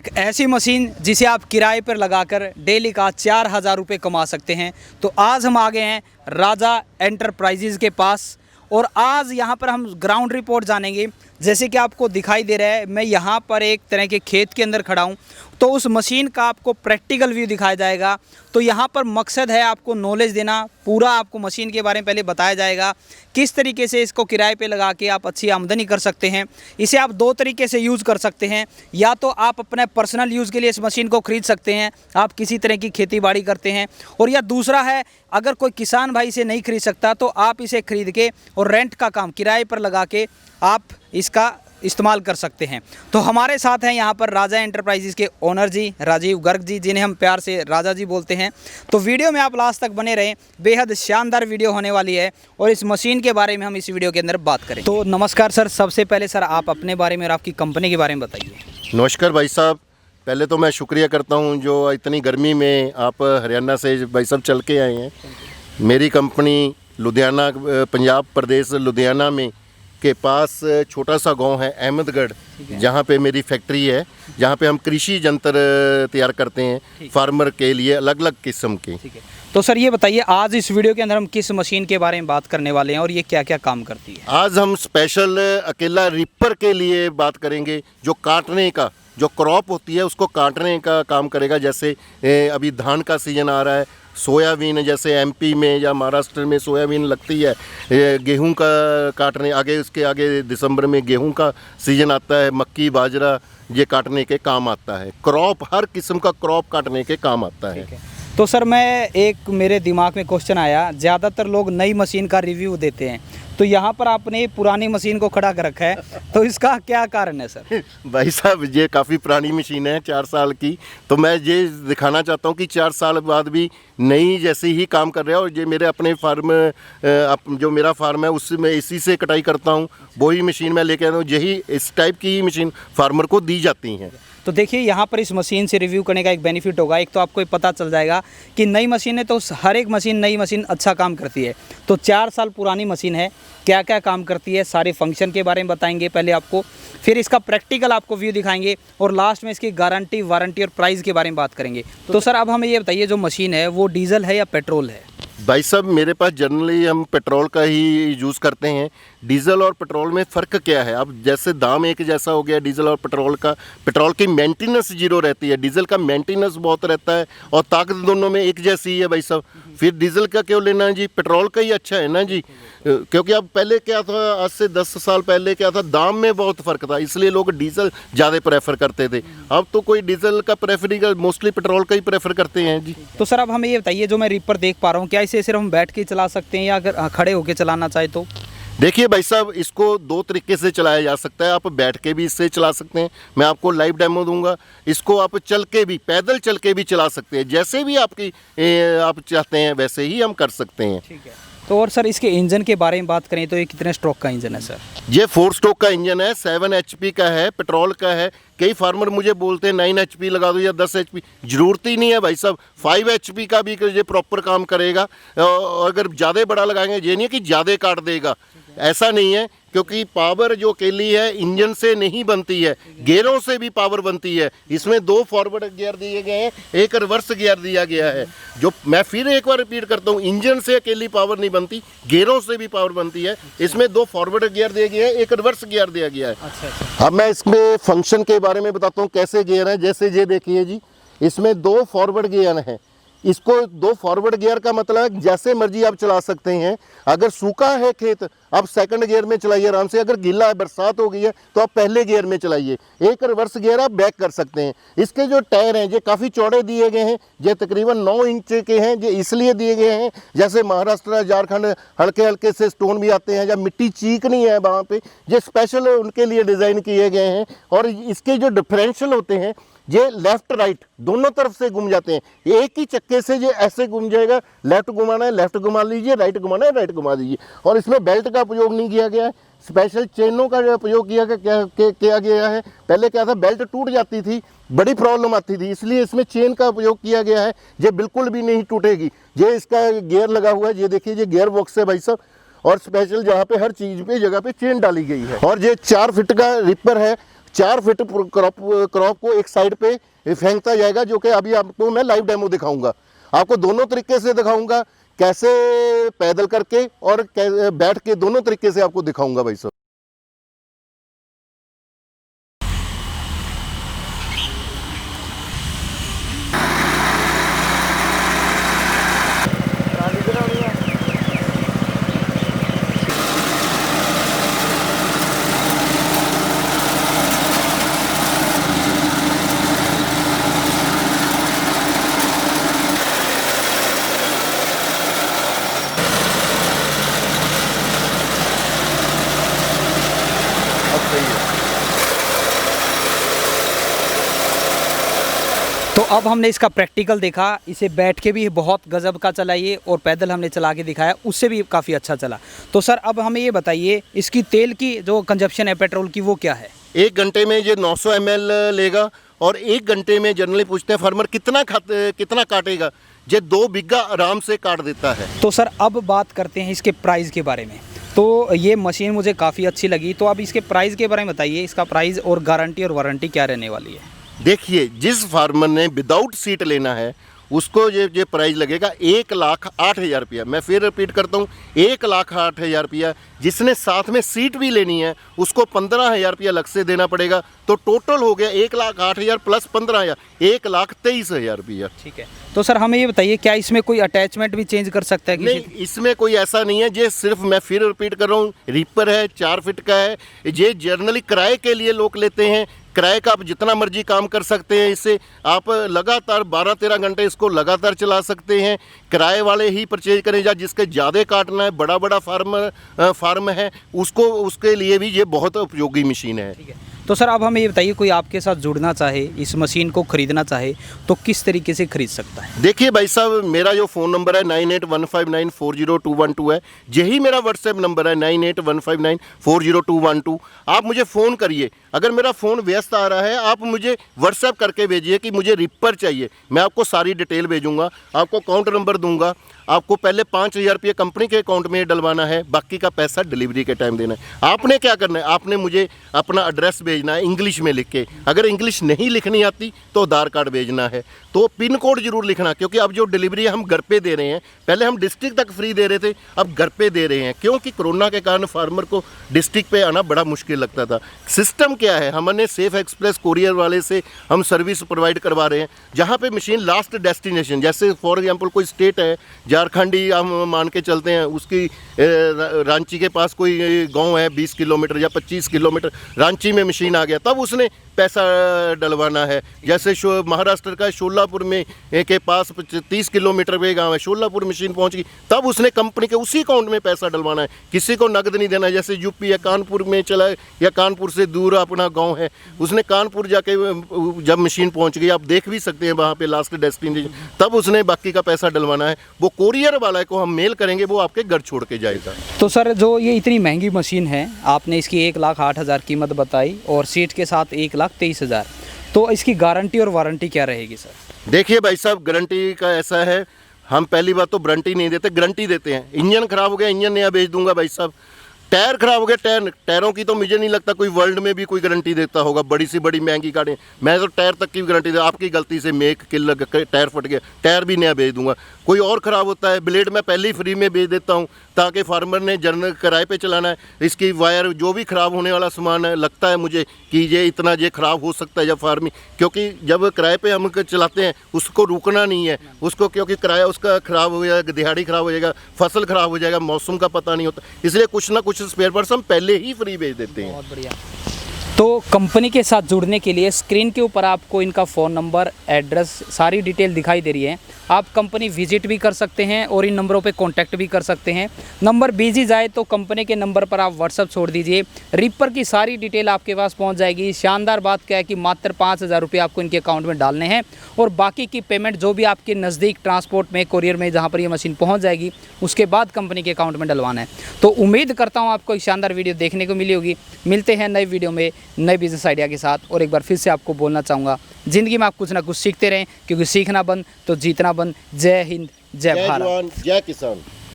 एक ऐसी मशीन जिसे आप किराए पर लगाकर डेली का 4,000 रुपये कमा सकते हैं। तो आज हम आ गए हैं राजा एंटरप्राइजेज़ के पास और आज यहाँ पर हम ग्राउंड रिपोर्ट जानेंगे। जैसे कि आपको दिखाई दे रहा है, मैं यहाँ पर एक तरह के खेत के अंदर खड़ा हूँ, तो उस मशीन का आपको प्रैक्टिकल व्यू दिखाया जाएगा। तो यहाँ पर मकसद है आपको नॉलेज देना, पूरा आपको मशीन के बारे में पहले बताया जाएगा, किस तरीके से इसको किराए पे लगा के आप अच्छी आमदनी कर सकते हैं। इसे आप दो तरीके से यूज़ कर सकते हैं, या तो आप अपने पर्सनल यूज़ के लिए इस मशीन को ख़रीद सकते हैं, आप किसी तरह की खेती बाड़ी करते हैं, और या दूसरा है अगर कोई किसान भाई इसे नहीं खरीद सकता तो आप इसे खरीद के और रेंट का काम किराए पर लगा के आप इसका इस्तेमाल कर सकते हैं। तो हमारे साथ हैं यहाँ पर राजा एंटरप्राइजेज़ के ओनर जी राजीव गर्ग जी, जिन्हें हम प्यार से राजा जी बोलते हैं। तो वीडियो में आप लास्ट तक बने रहें, बेहद शानदार वीडियो होने वाली है और इस मशीन के बारे में हम इस वीडियो के अंदर बात करें। तो नमस्कार सर, सबसे पहले सर आप अपने बारे में और आपकी कंपनी के बारे में बताइए। नमस्कार भाई साहब, पहले तो मैं शुक्रिया करता हूं जो इतनी गर्मी में आप हरियाणा से भाई साहब चल के आए हैं। मेरी कंपनी लुधियाना, पंजाब प्रदेश लुधियाना में के पास छोटा सा गांव है अहमदगढ़, जहां पे मेरी फैक्ट्री है, जहां पे हम कृषि यंत्र तैयार करते हैं फार्मर के लिए अलग अलग किस्म के। तो सर ये बताइए, आज इस वीडियो के अंदर हम किस मशीन के बारे में बात करने वाले हैं और ये क्या क्या काम करती है? आज हम स्पेशल अकेला रिपर के लिए बात करेंगे, जो काटने का, जो क्रॉप होती है उसको काटने का काम करेगा। जैसे अभी धान का सीजन आ रहा है, सोयाबीन जैसे एमपी में या महाराष्ट्र में सोयाबीन लगती है, गेहूं का काटने, आगे उसके आगे दिसंबर में गेहूं का सीजन आता है, मक्की बाजरा ये काटने के काम आता है। क्रॉप, हर किस्म का क्रॉप काटने के काम आता है। तो सर मेरे दिमाग में क्वेश्चन आया, ज़्यादातर लोग नई मशीन का रिव्यू देते हैं, तो यहाँ पर आपने पुरानी मशीन को खड़ा कर रखा है, तो इसका क्या कारण है सर? भाई साहब ये काफ़ी पुरानी मशीन है, 4 साल की, तो मैं ये दिखाना चाहता हूँ कि 4 साल बाद भी नई जैसी ही काम कर रहा है। और ये मेरे अपने फार्म, जो मेरा फार्म है उससे मैं इसी से कटाई करता हूँ, वही मशीन मैं लेके आता हूँ। यही इस टाइप की ही मशीन फार्मर को दी जाती हैं। तो देखिए यहाँ पर इस मशीन से रिव्यू करने का एक बेनिफिट होगा, एक तो आपको ये पता चल जाएगा कि नई मशीन है तो हर एक मशीन, नई मशीन अच्छा काम करती है। तो 4 साल पुरानी मशीन है, क्या क्या काम करती है, सारे फंक्शन के बारे में बताएंगे पहले आपको, फिर इसका प्रैक्टिकल आपको व्यू दिखाएंगे और लास्ट में इसकी गारंटी, वारंटी और प्राइस के बारे में बात करेंगे। तो सर अब हमें ये बताइए, जो मशीन है वो डीजल है या पेट्रोल है? भाई साहब मेरे पास जनरली हम पेट्रोल का ही यूज़ करते हैं। डीजल और पेट्रोल में फ़र्क क्या है? अब जैसे दाम एक जैसा हो गया डीजल और पेट्रोल का, पेट्रोल की मेंटेनेंस जीरो रहती है, डीजल का मेंटेनेंस बहुत रहता है, और ताकत दोनों में एक जैसी है भाई साहब। फिर डीजल का क्यों लेना है जी, पेट्रोल का ही अच्छा है ना जी। क्योंकि अब पहले क्या था, आज से 10 साल पहले क्या था, दाम में बहुत फ़र्क था, इसलिए लोग डीजल ज़्यादा प्रेफर करते थे। अब तो कोई डीजल का प्रेफर नहीं कर, मोस्टली पेट्रोल का ही प्रेफर करते हैं जी। तो सर अब हमें ये बताइए, जो मैं रिपर देख पा रहा हूँ, क्या इसे सिर्फ हम बैठ के चला सकते हैं या अगर खड़े होकर चलाना चाहे तो? देखिए भाई साहब, इसको 2 तरीके से चलाया जा सकता है। आप बैठ के भी इससे चला सकते हैं, मैं आपको लाइव डेमो दूंगा। इसको आप चल के भी, पैदल चल के भी चला सकते हैं, जैसे भी आप चाहते हैं वैसे ही हम कर सकते हैं। ठीक है। तो और सर इसके इंजन के बारे में बात करें तो ये कितने स्ट्रोक का इंजन है सर? ये 4 स्ट्रोक का इंजन है, 7 HP का है, पेट्रोल का है। कई फार्मर मुझे बोलते हैं 9 HP लगा दो या 10 HP, ज़रूरत ही नहीं है भाई साहब। 5 HP का भी ये प्रॉपर काम करेगा। अगर ज़्यादा बड़ा लगाएंगे, ये नहीं है कि ज़्यादा काट देगा, ऐसा नहीं है, क्योंकि पावर जो अकेली है इंजन से नहीं बनती है, गियरों से भी पावर बनती है। इसमें 2 फॉरवर्ड गियर दिए गए हैं, एक रिवर्स गियर दिया गया है। जो मैं फिर एक बार रिपीट करता हूँ, इंजन से अकेली पावर नहीं बनती, गियरों से भी पावर बनती है। इसमें 2 फॉरवर्ड गियर दिए गए हैं, एक रिवर्स गियर दिया गया है। अच्छा। अब मैं इसमें फंक्शन के बारे में बताता हूँ कैसे गियर है। जैसे ये देखिए जी, इसमें 2 फॉरवर्ड गियर हैं। इसको 2 फॉरवर्ड गियर का मतलब जैसे मर्जी आप चला सकते हैं। अगर सूखा है खेत, आप सेकंड गियर में चलाइए आराम से। अगर गीला है, बरसात हो गई है, तो आप पहले गियर में चलाइए। एक रिवर्स गियर आप बैक कर सकते हैं। इसके जो टायर हैं ये काफ़ी चौड़े दिए गए हैं, ये तकरीबन 9 इंच के हैं। ये इसलिए दिए गए हैं, जैसे महाराष्ट्र, झारखंड हल्के हल्के से स्टोन भी आते हैं या मिट्टी चीक नहीं है वहाँ पे, ये स्पेशल उनके लिए डिज़ाइन किए गए हैं। और इसके जो डिफरेंशियल होते हैं, ये लेफ्ट राइट दोनों तरफ से घूम जाते हैं। एक ही चक्के से ये ऐसे घूम जाएगा, लेफ्ट घुमाना है लेफ्ट घुमा लीजिए, राइट घुमाना है राइट घुमा दीजिए। और इसमें बेल्ट का उपयोग नहीं किया गया है, स्पेशल चेनों का जो उपयोग किया गया है। पहले क्या था, बेल्ट टूट जाती थी, बड़ी प्रॉब्लम आती थी, इसलिए इसमें चेन का उपयोग किया गया है। ये बिल्कुल भी नहीं टूटेगी। ये इसका गियर लगा हुआ है, ये देखिए, ये गियर बॉक्स है भाई साहब। और स्पेशल जहाँ पे हर चीज़ पे जगह पे चेन डाली गई है। और ये 4 फीट का रिपर है, 4 फीट क्रॉप को एक साइड पे फेंकता जाएगा, जो कि अभी आपको मैं लाइव डेमो दिखाऊंगा। आपको दोनों तरीके से दिखाऊंगा, कैसे पैदल करके और बैठ के, दोनों तरीके से आपको दिखाऊंगा भाई साहब। तो अब हमने इसका प्रैक्टिकल देखा, इसे बैठ के भी बहुत गजब का चला ये, और पैदल हमने चला के दिखाया, उससे भी काफ़ी अच्छा चला। तो सर अब हमें ये बताइए, इसकी तेल की जो कंजप्शन है पेट्रोल की वो क्या है? 1 घंटे में ये 900 ml लेगा, और 1 घंटे में जनरली पूछते हैं फार्मर कितना काटेगा, ये 2 बीघा आराम से काट देता है। तो सर अब बात करते हैं इसके प्राइस के बारे में। तो ये मशीन मुझे काफ़ी अच्छी लगी, तो अब इसके प्राइस के बारे में बताइए, इसका प्राइस और गारंटी और वारंटी क्या रहने वाली है? देखिए, जिस फार्मर ने विदाउट सीट लेना है उसको ये प्राइस लगेगा 1,08,000 रुपया। मैं फिर रिपीट करता हूँ, 1,08,000 रुपया। जिसने साथ में सीट भी लेनी है उसको 15,000 रुपया अलग से देना पड़ेगा। तो टोटल हो गया 1,08,000 प्लस 15,000, 1,23,000 रुपया। ठीक है। तो सर हमें ये बताइए, क्या इसमें कोई अटैचमेंट भी चेंज कर सकता है? नहीं, इसमें कोई ऐसा नहीं है। ये सिर्फ, मैं फिर रिपीट कर रहा हूँ, रीपर है, 4 फीट का है। ये जनरली किराए के लिए लोग लेते हैं। किराए का आप जितना मर्जी काम कर सकते हैं, इससे आप लगातार 12-13 घंटे इसको लगातार चला सकते हैं। किराए वाले ही परचेज करें, या जिसके ज़्यादा काटना है, बड़ा फार्म है, उसके लिए भी ये बहुत उपयोगी मशीन है। ठीक है। तो सर अब हमें ये बताइए, कोई आपके साथ जुड़ना चाहे, इस मशीन को ख़रीदना चाहे, तो किस तरीके से खरीद सकता है? देखिए भाई साहब, मेरा जो फ़ोन नंबर है 9815940212 है। यही मेरा व्हाट्सएप नंबर है 9815940212। आप मुझे फ़ोन करिए। अगर मेरा फ़ोन व्यस्त आ रहा है, आप मुझे व्हाट्सएप करके भेजिए कि मुझे रिपर चाहिए। मैं आपको सारी डिटेल भेजूँगा, आपको अकाउंट नंबर दूँगा। आपको पहले 5,000 रुपये कंपनी के अकाउंट में डलवाना है, बाकी का पैसा डिलीवरी के टाइम देना है। आपने क्या करना है, आपने मुझे अपना एड्रेस भेजना है इंग्लिश में लिख के। अगर इंग्लिश नहीं लिखनी आती तो आधार कार्ड भेजना है। तो पिन कोड जरूर लिखना, क्योंकि अब जो डिलीवरी हम घर पे दे रहे हैं, पहले हम डिस्ट्रिक्ट तक फ्री दे रहे थे, अब घर पे दे रहे हैं, क्योंकि कोरोना के कारण फार्मर को डिस्ट्रिक्ट पे आना बड़ा मुश्किल लगता था। सिस्टम क्या है, हमने सेफ एक्सप्रेस कोरियर वाले से हम सर्विस प्रोवाइड करवा रहे हैं, जहाँ पे मशीन लास्ट डेस्टिनेशन, जैसे फॉर एग्जांपल कोई स्टेट है, झारखंड ही हम मान के चलते हैं, उसकी रांची के पास कोई गांव है 20 किलोमीटर या 25 किलोमीटर, रांची में मशीन आ गया, तब उसने पैसा डलवाना है। जैसे महाराष्ट्र का शोलापुर में के पास 30 किलोमीटर पे गाँव है, शोलापुर मशीन पहुंच गई, तब उसने कंपनी के उसी अकाउंट में पैसा डलवाना है, किसी को नगद नहीं देना। जैसे यूपी या कानपुर में चला, या कानपुर से दूर अपना गांव है, उसने कानपुर जाके जब मशीन पहुंच गई, आप देख भी सकते हैं वहाँ पे लास्ट डेस्टिनेशन, तब उसने बाकी का पैसा डलवाना है। वो कोरियर वाला को हम मेल करेंगे, वो आपके घर छोड़ के जाएगा। तो सर जो ये इतनी महंगी मशीन है, आपने इसकी 1,08,000 कीमत बताई और सीट के साथ 1,23,000, तो इसकी गारंटी और वारंटी क्या रहेगी सर? देखिए भाई साहब, गारंटी का ऐसा है, हम पहली बात तो वारंटी नहीं देते, गारंटी देते हैं। इंजन खराब हो गया, इंजन नया भेज दूंगा भाई साहब। टायर खराब हो गया, टायरों की तो मुझे नहीं लगता कोई वर्ल्ड में भी कोई गारंटी देता होगा, बड़ी सी बड़ी महंगी गाड़ी। मैं तो टायर तक की गारंटी दे, आपकी गलती से मेक किल टायर फट गया, टायर भी नया भेज दूंगा। कोई और ख़राब होता है, ब्लेड मैं पहले ही फ्री में भेज देता हूँ, ताकि फार्मर ने जनरल किराए पे चलाना है। इसकी वायर जो भी ख़राब होने वाला सामान है, लगता है मुझे कि ये इतना ख़राब हो सकता है जब फार्मिंग, क्योंकि जब किराए पे हम चलाते हैं उसको रुकना नहीं है उसको, क्योंकि किराया उसका ख़राब हो जाएगा, दिहाड़ी ख़राब हो जाएगा, फसल ख़राब हो जाएगा, मौसम का पता नहीं होता, इसलिए कुछ ना कुछ स्पेयर पार्ट्स हम पहले ही फ्री भेज देते हैं। बहुत बढ़िया। तो कंपनी के साथ जुड़ने के लिए स्क्रीन के ऊपर आपको इनका फ़ोन नंबर, एड्रेस, सारी डिटेल दिखाई दे रही है। आप कंपनी विजिट भी कर सकते हैं और इन नंबरों पे कांटेक्ट भी कर सकते हैं। नंबर बिजी जाए तो कंपनी के नंबर पर आप व्हाट्सअप छोड़ दीजिए, रिपर की सारी डिटेल आपके पास पहुंच जाएगी। शानदार बात क्या है कि मात्र 5,000 रुपये आपको इनके अकाउंट में डालने हैं, और बाकी की पेमेंट जो भी आपके नज़दीक ट्रांसपोर्ट में, कोरियर में, जहाँ पर ये मशीन पहुँच जाएगी, उसके बाद कंपनी के अकाउंट में डलवाना है। तो उम्मीद करता हूँ आपको एक शानदार वीडियो देखने को मिली होगी। मिलते हैं नई वीडियो में नए बिजनेस आइडिया के साथ। और एक बार फिर से आपको बोलना चाहूँगा, ज़िंदगी में आप कुछ ना कुछ सीखते रहें, क्योंकि सीखना बंद तो जीतना बंद। जय हिंद, जय भारत, जय किसान।